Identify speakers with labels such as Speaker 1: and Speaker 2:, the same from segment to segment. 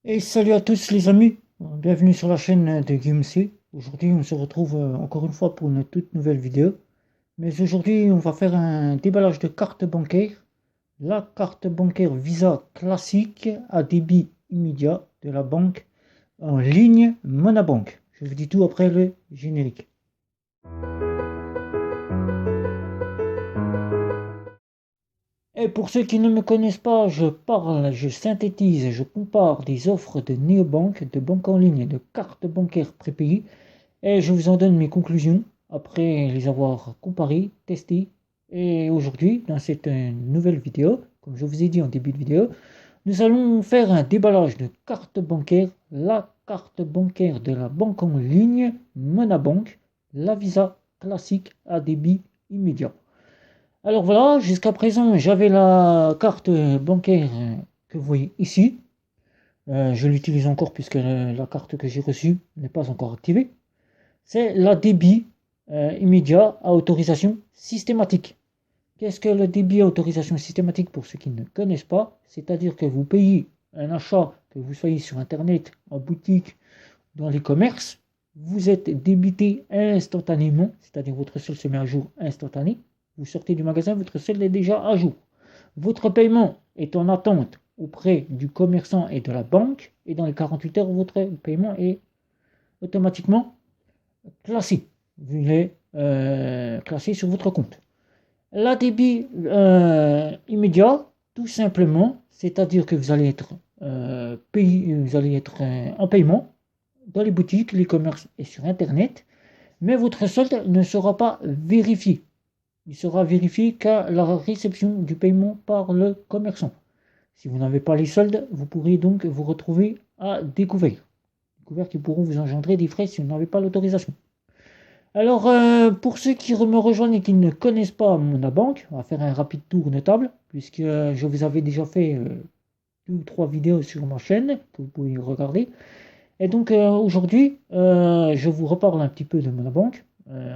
Speaker 1: Et salut à tous les amis, bienvenue sur la chaîne de Guillaume C. Aujourd'hui on se retrouve encore une fois pour une toute nouvelle vidéo. Mais aujourd'hui on va faire un déballage de carte bancaire. La carte bancaire Visa classique à débit immédiat de la banque en ligne Monabank. Je vous dis tout après le générique. Et pour ceux qui ne me connaissent pas, je parle, je synthétise et je compare des offres de néobanques, de banques en ligne et de cartes bancaires prépayées. Et je vous en donne mes conclusions après les avoir comparées, testées. Et aujourd'hui, dans cette nouvelle vidéo, comme je vous ai dit en début de vidéo, nous allons faire un déballage de carte bancaire, la carte bancaire de la banque en ligne Monabank, la Visa classique à débit immédiat. Alors voilà, jusqu'à présent, j'avais la carte bancaire que vous voyez ici. Je l'utilise encore puisque la carte que j'ai reçue n'est pas encore activée. C'est la débit immédiat à autorisation systématique. Qu'est-ce que le débit à autorisation systématique pour ceux qui ne connaissent pas? C'est-à-dire que vous payez un achat, que vous soyez sur Internet, en boutique, dans les commerces, vous êtes débité instantanément, c'est-à-dire votre solde se met à jour instantané. Vous sortez du magasin, votre solde est déjà à jour. Votre paiement est en attente auprès du commerçant et de la banque, et dans les 48 heures, votre paiement est automatiquement classé. Il est classé sur votre compte. La débit immédiat, tout simplement, c'est-à-dire que vous allez être en paiement dans les boutiques, les commerces et sur Internet, mais votre solde ne sera pas vérifié. Il sera vérifié qu'à la réception du paiement par le commerçant. Si vous n'avez pas les soldes, vous pourrez donc vous retrouver à découvert. Découvert qui pourront vous engendrer des frais si vous n'avez pas l'autorisation. Alors, pour ceux qui me rejoignent et qui ne connaissent pas Monabank, on va faire un rapide tour de table, puisque je vous avais déjà fait 2 ou 3 vidéos sur ma chaîne, que vous pouvez regarder. Et donc, aujourd'hui, je vous reparle un petit peu de Monabank,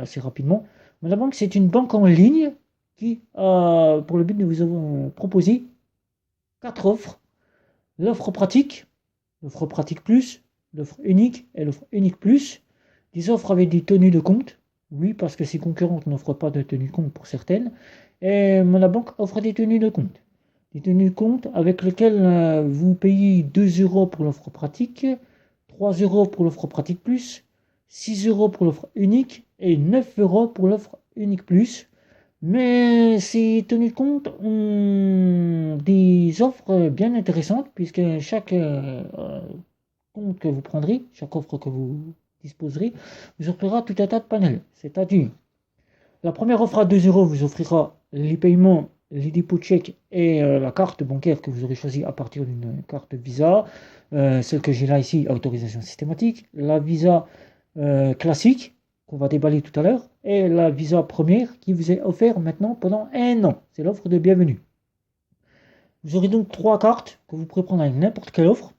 Speaker 1: assez rapidement. Monabank, c'est une banque en ligne qui a pour le but de vous proposer 4 offres. L'offre pratique plus, l'offre unique et l'offre unique plus. Des offres avec des tenues de compte, oui, parce que ses concurrentes n'offrent pas de tenues de compte pour certaines. Et Monabank offre des tenues de compte. Des tenues de compte avec lesquelles vous payez 2 euros pour l'offre pratique, 3 euros pour l'offre pratique plus, 6 euros pour l'offre unique et 9 euros pour l'offre unique plus. Mais ces tenues de compte ont des offres bien intéressantes puisque chaque compte que vous prendrez, chaque offre que vous disposerez, vous offrira tout un tas de panels. C'est-à-dire, la première offre à 2 euros vous offrira les paiements, les dépôts de chèques et la carte bancaire que vous aurez choisie à partir d'une carte Visa. Celle que j'ai là ici, à autorisation systématique. La Visa classique, qu'on va déballer tout à l'heure. Et la Visa première qui vous est offerte maintenant pendant 1 an. C'est l'offre de bienvenue. Vous aurez donc 3 cartes que vous pourrez prendre avec n'importe quelle offre.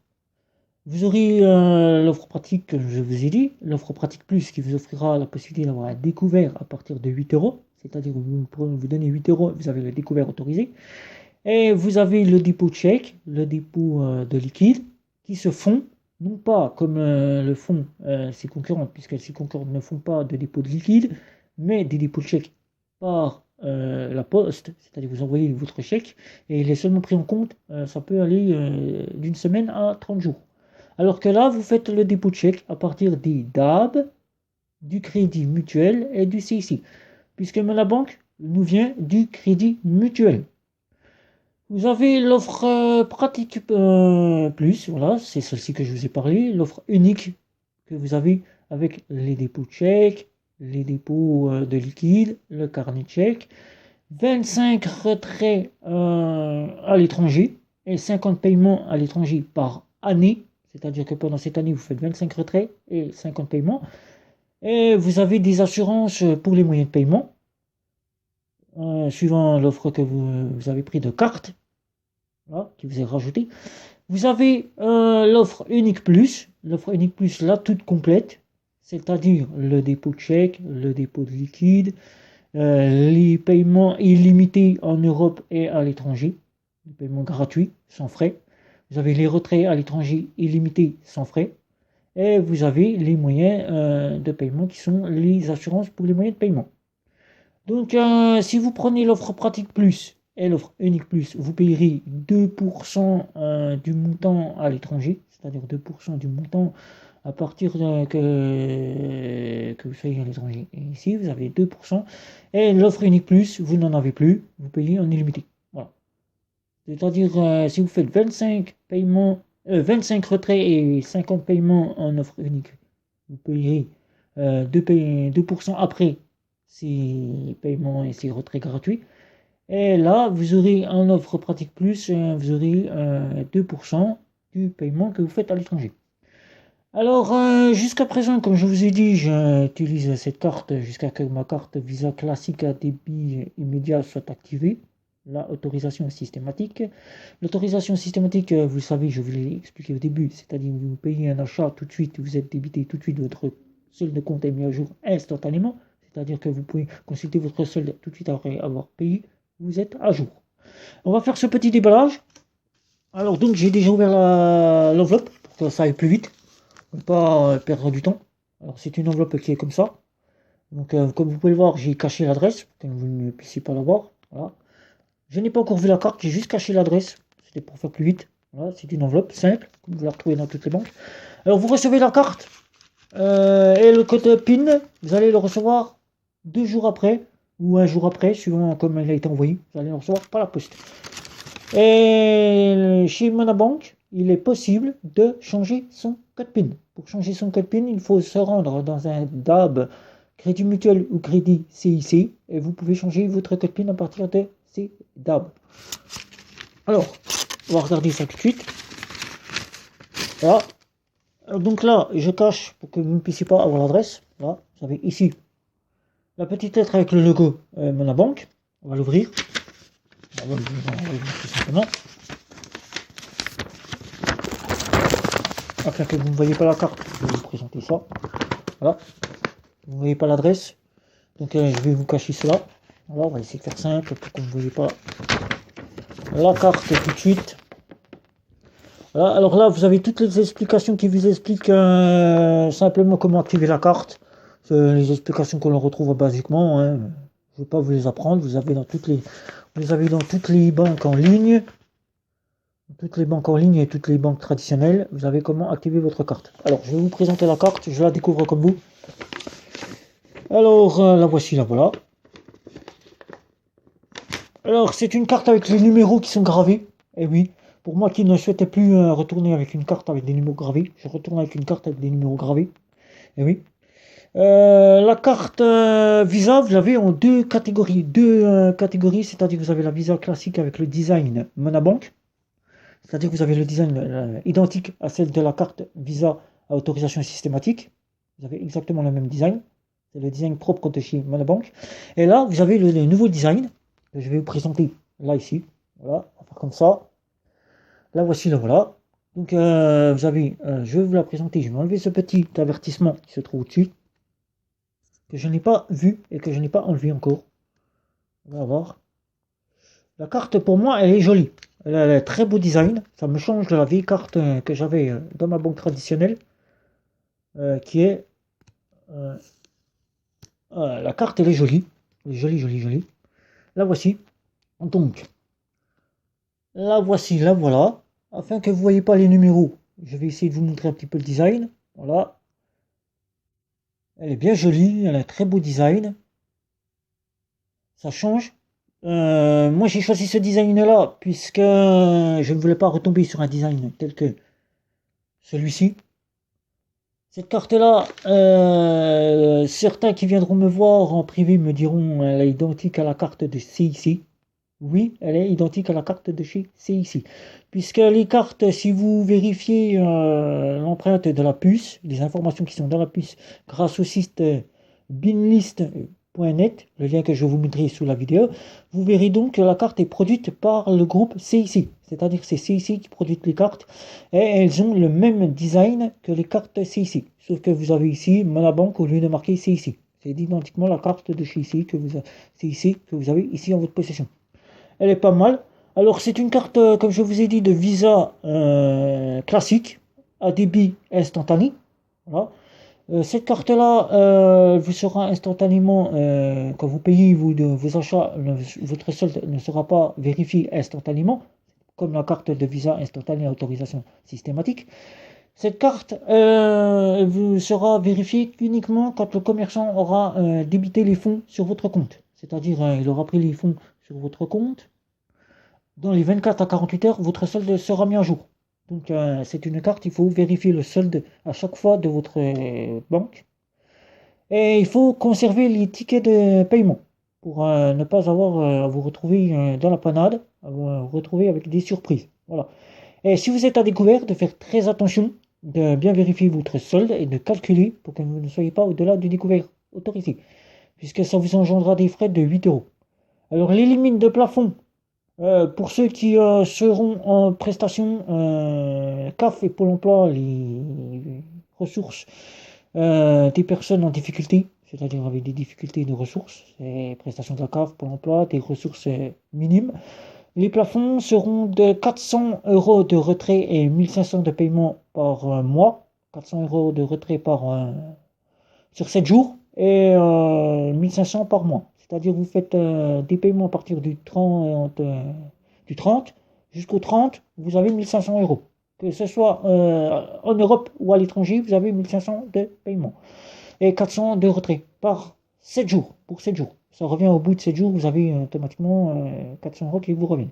Speaker 1: Vous aurez l'offre pratique que je vous ai dit, l'offre pratique plus qui vous offrira la possibilité d'avoir un découvert à partir de 8 euros, c'est-à-dire que vous donnez 8 euros, vous avez le découvert autorisé. Et vous avez le dépôt de chèque, le dépôt de liquide, qui se font, non pas comme le font ses concurrentes, puisque ses concurrentes ne font pas de dépôt de liquide, mais des dépôts de chèque par la poste, c'est-à-dire vous envoyez votre chèque, et il est seulement pris en compte, ça peut aller d'une semaine à 30 jours. Alors que là, vous faites le dépôt de chèque à partir des DAB, du Crédit Mutuel et du CIC, puisque la banque nous vient du Crédit Mutuel. Vous avez l'offre pratique plus, voilà, c'est celle-ci que je vous ai parlé, l'offre unique que vous avez avec les dépôts de chèque, les dépôts de liquide, le carnet de chèque, 25 retraits à l'étranger et 50 paiements à l'étranger par année. C'est-à-dire que pendant cette année, vous faites 25 retraits et 50 paiements. Et vous avez des assurances pour les moyens de paiement, suivant l'offre que vous avez pris de carte, là, qui vous est rajoutée. Vous avez l'offre unique plus, là, toute complète, c'est-à-dire le dépôt de chèque, le dépôt de liquide, les paiements illimités en Europe et à l'étranger, les paiements gratuits, sans frais. vous avez les retraits à l'étranger illimités sans frais, et vous avez les moyens de paiement qui sont les assurances pour les moyens de paiement. Donc, si vous prenez l'offre pratique plus et l'offre unique plus, vous payerez 2% du montant à l'étranger, c'est-à-dire 2% du montant à partir que vous soyez à l'étranger. Et ici, vous avez 2%. Et l'offre unique plus, vous n'en avez plus, vous payez en illimité. Voilà. C'est-à-dire, si vous faites 25 paiements, 25 retraits et 50 paiements en offre unique, vous payerez 2% après ces paiements et ces retraits gratuits. Et là, vous aurez en offre pratique plus, vous aurez 2% du paiement que vous faites à l'étranger. Alors, jusqu'à présent, comme je vous ai dit, j'utilise cette carte jusqu'à ce que ma carte Visa classique à débit immédiat soit activée. La autorisation systématique. L'autorisation systématique, vous savez, je vous l'ai expliqué au début, c'est-à-dire que vous payez un achat tout de suite, vous êtes débité tout de suite, votre solde de compte est mis à jour instantanément, c'est-à-dire que vous pouvez consulter votre solde tout de suite après avoir payé, vous êtes à jour. On va faire ce petit déballage. Alors donc j'ai déjà ouvert l'enveloppe pour que ça aille plus vite, pour ne pas perdre du temps. Alors c'est une enveloppe qui est comme ça. Donc comme vous pouvez le voir, j'ai caché l'adresse pour que vous ne puissiez pas la voir. Voilà. Je n'ai pas encore vu la carte, j'ai juste caché l'adresse. C'était pour faire plus vite. Voilà, c'est une enveloppe simple, comme vous la retrouvez dans toutes les banques. Alors vous recevez la carte et le code PIN, vous allez le recevoir 2 jours après ou 1 jour après, suivant comme elle a été envoyée. Vous allez le recevoir par la poste. Et chez Monabank, il est possible de changer son code PIN. Pour changer son code PIN, il faut se rendre dans un DAB, Crédit Mutuel ou Crédit CIC, et vous pouvez changer votre code PIN à partir de ces DAB. Alors, on va regarder ça tout de suite. Voilà. Donc là, je cache pour que vous ne puissiez pas avoir l'adresse. Là, vous avez ici la petite lettre avec le logo Monabank. On va l'ouvrir. On va l'ouvrir tout simplement. Afin que vous ne voyez pas la carte, je vais vous présenter ça. Voilà. Vous ne voyez pas l'adresse. Donc je vais vous cacher cela. Voilà, on va essayer de faire simple pour que vous ne voyez pas la carte tout de suite. Voilà, alors là, vous avez toutes les explications qui vous expliquent simplement comment activer la carte. C'est les explications que l'on retrouve basiquement. Hein. Je ne vais pas vous les apprendre. Vous les avez dans toutes les banques en ligne. Toutes les banques en ligne et toutes les banques traditionnelles. Vous avez comment activer votre carte. Alors, je vais vous présenter la carte. Je la découvre comme vous. Alors, la voici, la voilà. Alors, c'est une carte avec les numéros qui sont gravés. Et oui. Pour moi qui ne souhaitais plus retourner avec une carte avec des numéros gravés, je retourne avec une carte avec des numéros gravés. Et oui. La carte Visa, vous l'avez en deux catégories. C'est-à-dire que vous avez la Visa classique avec le design Monabank. C'est-à-dire que vous avez le design identique à celle de la carte Visa à autorisation systématique. Vous avez exactement le même design. C'est le design propre de chez Monabank. Et là, vous avez le nouveau design que je vais vous présenter là, ici. Voilà, on va faire comme ça. La voici, la voilà. Donc, vous avez, je vais vous la présenter. Je vais enlever ce petit avertissement qui se trouve au-dessus, que je n'ai pas vu et que je n'ai pas enlevé encore. On va voir. La carte, pour moi, elle est jolie. Elle a un très beau design. Ça me change de la vieille carte que j'avais dans ma banque traditionnelle, qui est... la carte, elle est jolie. Elle est jolie, jolie, jolie. La voici. Donc, la voici, la voilà. Afin que vous ne voyez pas les numéros, je vais essayer de vous montrer un petit peu le design. Voilà. Elle est bien jolie, elle a un très beau design. Ça change. Moi j'ai choisi ce design-là puisque je ne voulais pas retomber sur un design tel que celui-ci. Cette carte-là, certains qui viendront me voir en privé me diront elle est identique à la carte de CIC. Oui, elle est identique à la carte de chez CIC. Puisque les cartes, si vous vérifiez l'empreinte de la puce, les informations qui sont dans la puce, grâce au site binlist.net, le lien que je vous mettrai sous la vidéo, vous verrez donc que la carte est produite par le groupe CIC. C'est-à-dire que c'est CIC qui produit les cartes et elles ont le même design que les cartes CIC. Sauf que vous avez ici Monabank au lieu de marquer CIC. C'est identiquement la carte de chez CIC que vous avez ici en votre possession. Elle est pas mal. Alors, c'est une carte, comme je vous ai dit, de Visa classique, à débit instantané. Voilà. Cette carte-là vous sera instantanément, quand vous payez vos achats, votre solde ne sera pas vérifié instantanément, comme la carte de Visa instantanée à autorisation systématique. Cette carte vous sera vérifiée uniquement quand le commerçant aura débité les fonds sur votre compte. C'est-à-dire, il aura pris les fonds sur votre compte. Dans les 24 à 48 heures, votre solde sera mis à jour. Donc, c'est une carte, il faut vérifier le solde à chaque fois de votre banque. Et il faut conserver les tickets de paiement pour ne pas avoir à vous retrouver dans la panade, à vous retrouver avec des surprises. Voilà. Et si vous êtes à découvert, de faire très attention, de bien vérifier votre solde et de calculer pour que vous ne soyez pas au-delà du découvert autorisé, puisque ça vous engendrera des frais de 8 euros. Alors, les limites de plafond, pour ceux qui seront en prestation CAF et Pôle emploi, les ressources des personnes en difficulté, c'est-à-dire avec des difficultés de ressources, et prestations de la CAF, Pôle emploi, des ressources minimes. Les plafonds seront de 400 euros de retrait et 1500 de paiement par mois. 400 euros de retrait sur 7 jours et 1500 par mois. C'est-à-dire vous faites des paiements à partir du 30 jusqu'au 30, vous avez 1500 euros. Que ce soit en Europe ou à l'étranger, vous avez 1500 de paiement et 400 de retrait par 7 jours, pour 7 jours. Ça revient au bout de 7 jours, vous avez automatiquement 400 euros qui vous reviennent.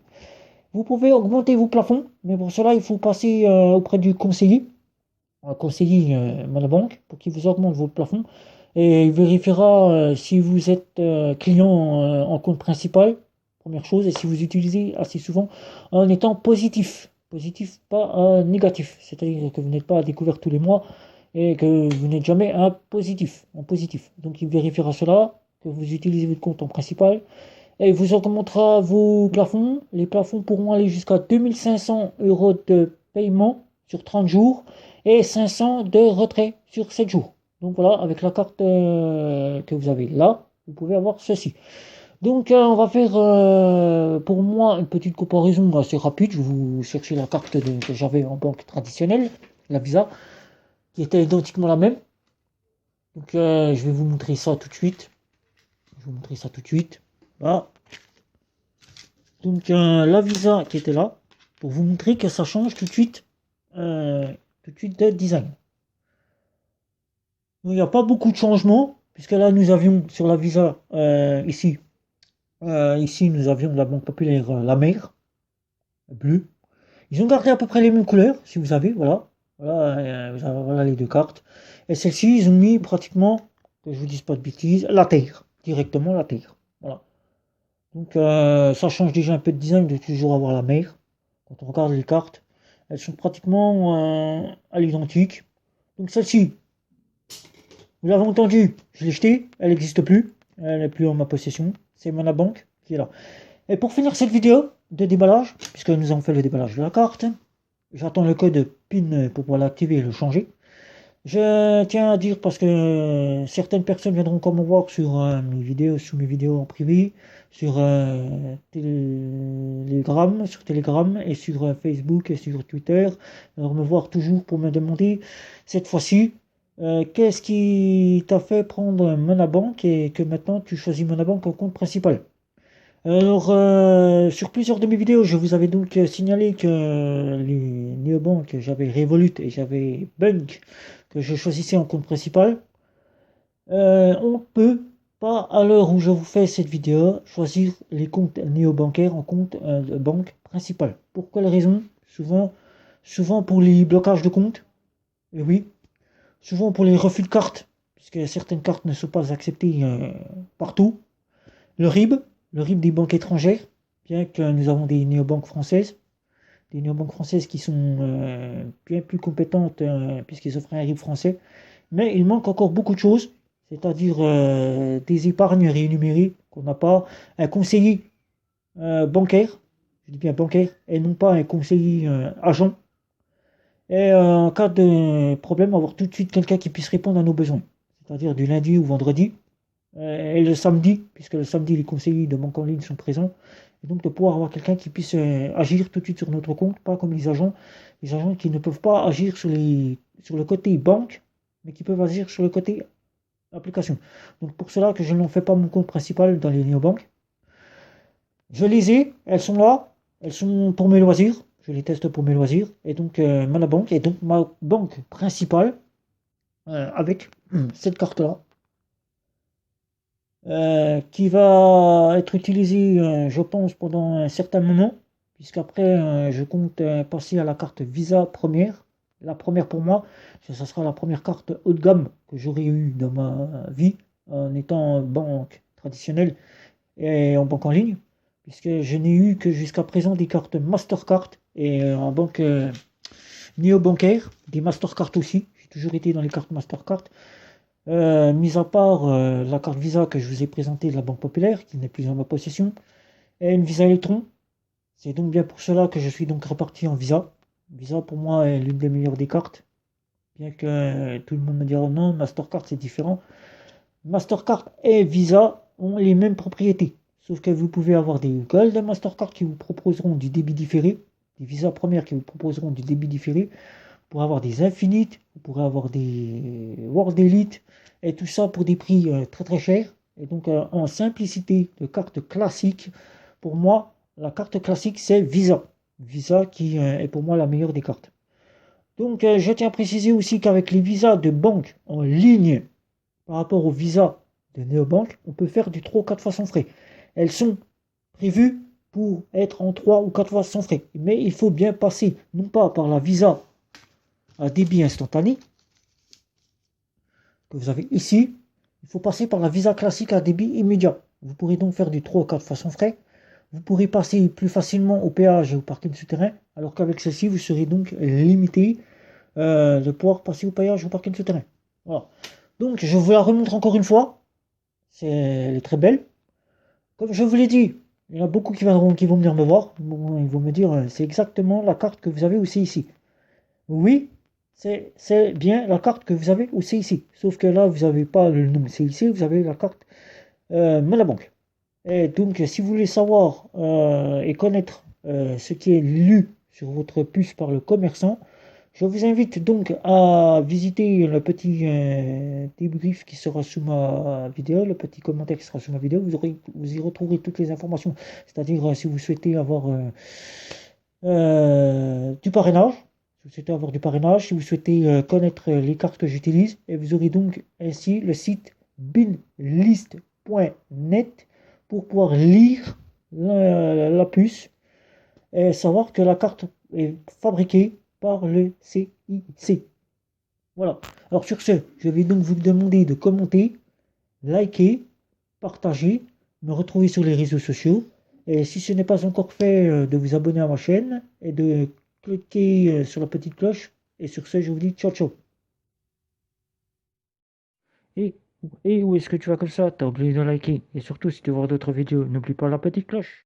Speaker 1: Vous pouvez augmenter vos plafonds, mais pour cela, il faut passer auprès du conseiller, un conseiller Monobank, pour qu'il vous augmente vos plafonds. Et il vérifiera si vous êtes client en compte principal, première chose, et si vous utilisez assez souvent en étant positif. Positif, pas négatif. C'est-à-dire que vous n'êtes pas à découvert tous les mois et que vous n'êtes jamais en positif. Donc il vérifiera cela, que vous utilisez votre compte en principal, et il vous augmentera vos plafonds. Les plafonds pourront aller jusqu'à 2500 euros de paiement sur 30 jours et 500 de retrait sur 7 jours. Donc voilà, avec la carte que vous avez là, vous pouvez avoir ceci. Donc on va faire pour moi une petite comparaison assez rapide. Je vais vous chercher la carte que j'avais en banque traditionnelle, la Visa, qui était identiquement la même. Donc je vais vous montrer ça tout de suite. Voilà. Donc la Visa qui était là, pour vous montrer que ça change tout de suite de design. Il n'y a pas beaucoup de changements, puisque là nous avions sur la Visa ici nous avions la Banque Populaire, la mer, bleue. Ils ont gardé à peu près les mêmes couleurs, si vous avez, voilà. Voilà les deux cartes. Et celle-ci, ils ont mis pratiquement, que je vous dise pas de bêtises, la terre, directement la terre. Voilà. Donc ça change déjà un peu de design de toujours avoir la mer. Quand on regarde les cartes, elles sont pratiquement à l'identique. Donc celle-ci, vous l'avez entendu, je l'ai jetée, elle n'existe plus, elle n'est plus en ma possession. C'est Monobank qui est là. Et pour finir cette vidéo de déballage, puisque nous avons fait le déballage de la carte, j'attends le code PIN pour pouvoir l'activer et le changer. Je tiens à dire, parce que certaines personnes viendront comme me voir sur mes vidéos en privé, sur Telegram et sur Facebook et sur Twitter, alors me voir toujours pour me demander cette fois-ci qu'est-ce qui t'a fait prendre Monobank et que maintenant tu choisis Monobank en compte principal. Alors, sur plusieurs de mes vidéos, je vous avais donc signalé que les néobanques, j'avais Revolut et j'avais Bunk, que je choisissais en compte principal. On peut pas, à l'heure où je vous fais cette vidéo, choisir les comptes néobancaires en compte de banque principale. Pour quelle raison? Souvent pour les blocages de comptes, et oui, souvent pour les refus de cartes, puisque certaines cartes ne sont pas acceptées partout. Le RIB des banques étrangères, bien que nous avons des néobanques françaises qui sont bien plus compétentes puisqu'ils offrent un RIB français, mais il manque encore beaucoup de choses, c'est-à-dire des épargnes rémunérées qu'on n'a pas, un conseiller bancaire, je dis bien bancaire, et non pas un conseiller agent, et en cas de problème, avoir tout de suite quelqu'un qui puisse répondre à nos besoins, c'est-à-dire du lundi au vendredi. et le samedi, puisque le samedi les conseillers de banque en ligne sont présents, et donc de pouvoir avoir quelqu'un qui puisse agir tout de suite sur notre compte, pas comme les agents qui ne peuvent pas agir sur le côté banque, mais qui peuvent agir sur le côté application. Donc pour cela que je n'en fais pas mon compte principal dans les néobanques. Je les ai, elles sont là, elles sont pour mes loisirs, je les teste pour mes loisirs, et donc ma banque est donc ma banque principale avec cette carte-là, qui va être utilisée, je pense, pendant un certain moment, puisqu'après, je compte passer à la carte Visa première. La première pour moi, ça sera la première carte haut de gamme que j'aurai eue dans ma vie, en étant en banque traditionnelle et en banque en ligne, puisque je n'ai eu que jusqu'à présent des cartes Mastercard et en banque néo-bancaire, des Mastercard aussi. J'ai toujours été dans les cartes Mastercard. Mis à part la carte Visa que je vous ai présentée de la Banque Populaire, qui n'est plus en ma possession, et une Visa Electron. C'est donc bien pour cela que je suis donc réparti en Visa. Visa pour moi est l'une des meilleures des cartes, bien que tout le monde me dira non, Mastercard c'est différent. Mastercard et Visa ont les mêmes propriétés, sauf que vous pouvez avoir des Gold Mastercard qui vous proposeront du débit différé, des Visa premières qui vous proposeront du débit différé, pour avoir des Infinite, vous pourrez avoir des World Elite, et tout ça pour des prix très très chers. Et donc en simplicité de carte classique, pour moi, la carte classique c'est Visa. Visa qui est pour moi la meilleure des cartes. Donc je tiens à préciser aussi qu'avec les visas de banque en ligne, par rapport aux visas de néobanque, on peut faire du 3 ou 4 fois sans frais. Elles sont prévues pour être en 3 ou 4 fois sans frais. Mais il faut bien passer, non pas par la visa à débit instantané, que vous avez ici, il faut passer par la visa classique à débit immédiat. Vous pourrez donc faire du 3 ou 4 fois sans frais. Vous pourrez passer plus facilement au péage et au parking souterrain, alors qu'avec ceci, vous serez donc limité de pouvoir passer au péage ou au parking souterrain. Voilà. Donc, je vous la remontre encore une fois. Elle est très belle. Comme je vous l'ai dit, il y en a beaucoup qui vont venir me voir. Ils vont me dire, c'est exactement la carte que vous avez aussi ici. Oui, c'est bien la carte que vous avez au CIC. Sauf que là, vous n'avez pas le nom CIC, vous avez la carte Molabank. Et donc, si vous voulez savoir et connaître ce qui est lu sur votre puce par le commerçant, je vous invite donc à visiter le petit débrief qui sera sous ma vidéo, le petit commentaire qui sera sous ma vidéo. Vous y retrouverez toutes les informations. C'est-à-dire si vous souhaitez avoir du parrainage. Si vous souhaitez avoir du parrainage, si vous souhaitez connaître les cartes que j'utilise, et vous aurez donc ainsi le site binlist.net pour pouvoir lire la puce et savoir que la carte est fabriquée par le CIC. Voilà. Alors sur ce, je vais donc vous demander de commenter, liker, partager, me retrouver sur les réseaux sociaux. Et si ce n'est pas encore fait, de vous abonner à ma chaîne et de cliquer sur la petite cloche. Et sur ce, je vous dis ciao ciao. Et, et où est-ce que tu vas comme ça? T'as oublié de liker. Et surtout, si tu veux voir d'autres vidéos, n'oublie pas la petite cloche.